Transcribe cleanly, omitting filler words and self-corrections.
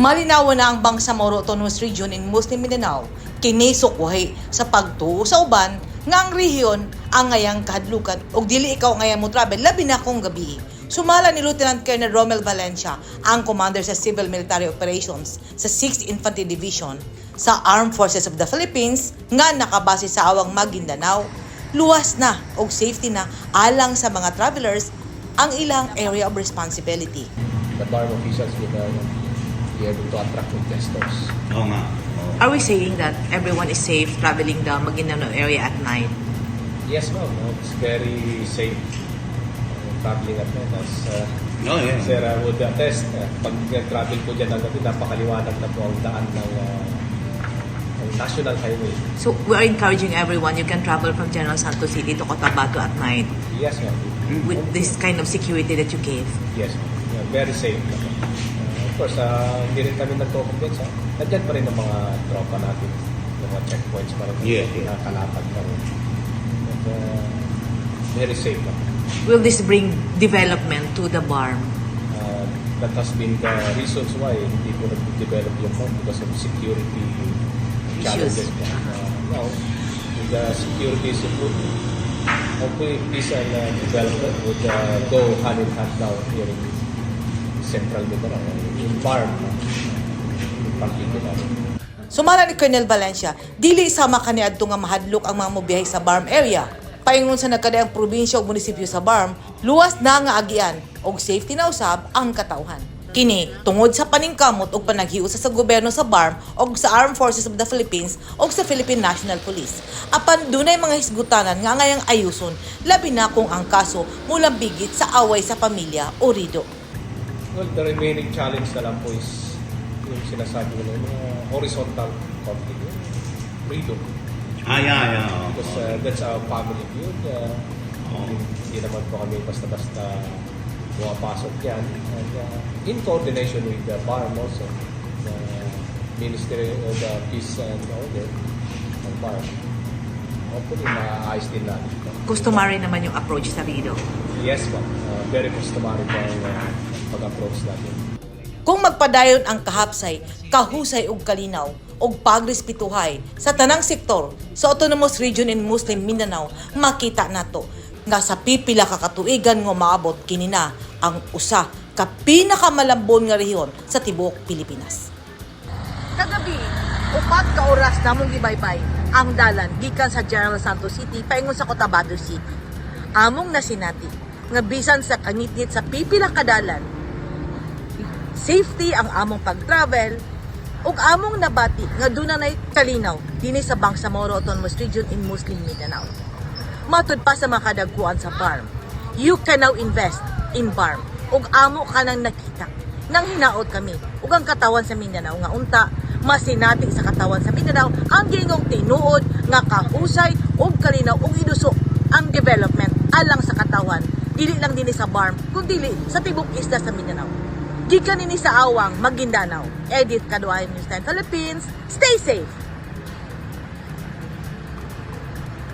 Malinaw na ang Bangsamoro Autonomous Region in Muslim Mindanao kinisukwahi sa pagtuo sa uban nga ang rehiyon ang ngayang kahadlukan og dili ikaw ngayang mo travel labi na kong gabi. Sumala ni Lieutenant Colonel Romel Valencia, ang commander sa Civil Military Operations sa 6th Infantry Division sa Armed Forces of the Philippines nga nakabase sa awang Maguindanao. Luwas na og safety na alang sa mga travelers ang ilang area of responsibility. The bar officials will be able to attract investors. Oo nga. Are we saying that everyone is safe traveling the Maguindanao area at night? Yes, ma'am. It's very safe traveling at night. As Sir would attest, pag travel po dyan ng gabi, napakaliwanag na po ang daan ng National Highway. So we're encouraging everyone, you can travel from General Santos City to Cotabato at night Yes, ma'am. with this kind of security that you gave. Yes, ma'am. Yeah, very safe. Of course, hindi rin kami nagko-convince. Nandiyan pa rin ang mga tropa natin, yung mga checkpoints pa rin. Yeah. Pinakalapad pa rin. But, very safe. Will this bring development to the BARM? That has been the reasons why hindi po nag-develop yung farm because of security challenges. Now, with the security is improving, hopefully peace and development would go hand in hand now here in Central Mindanao, in farm, in particular. Sumala ni Colonel Valencia, dili sama kaniadto nga mahadlok ang mga mobiyahe sa BARM area. Paingon sa nagkadaang probinsya o munisipyo sa BARM, luwas na nga agian og safety na usab ang katawhan. Kini tungod sa paningkamot og panaghiusa sa gobyerno sa BARM og sa Armed Forces of the Philippines og sa Philippine National Police. Apan dunay mga hisgutanan nga ngayang ayuson, labi na kung ang kaso mulang bigit sa away sa pamilya o rido. Well, the remaining challenge na lang po is yung sinasabi ko yung horizontal conflict, freedom. Yeah. Because that's our family feud. Hindi naman po kami basta-basta pumapasok yan. And in coordination with the BARM also, the Ministry of Peace and Order ng BARM, hopefully maayos din natin ito. Customary naman yung approach sa Rido. Yes, ma'am. Very customary po ang pag-approach natin. Kung magpadayon ang kahapsay, kahusay ug kalinaw ug pagrespetuhay sa tanang sektor sa Autonomous Region in Muslim Mindanao, makita nato nga sa pipila ka katuigan nga maabot kini na ang usa ka pinakamalambon nga rehiyon sa tibuok Pilipinas. Kagabi, 4 ka oras namong gibaybay ang dalan gikan sa General Santos City paingon sa Cotabato City. Among nasinati nga bisan sa kanitnit sa pipila ka dalan, safety ang among pag-travel ug among nabati nga dunay kalinaw dinhi sa Bangsamoro Autonomous Region in Muslim Mindanao. Matud pa sa mga kadagkuan sa BARM, you can now invest in BARM ug amo ka nang nakita nang hinaot kami ug ang katawan sa Mindanao nga unta masinati sa katawan sa Mindanao ang gingong tinuod nga kahusay ug kalinaw ug iduso ang development alang sa katawan dili lang dinhi sa BARM kundi dili sa tibok isla sa Mindanao. Gikan ini sa awang Maguindanao. Edit Kaduayan News 10 Philippines. Stay safe!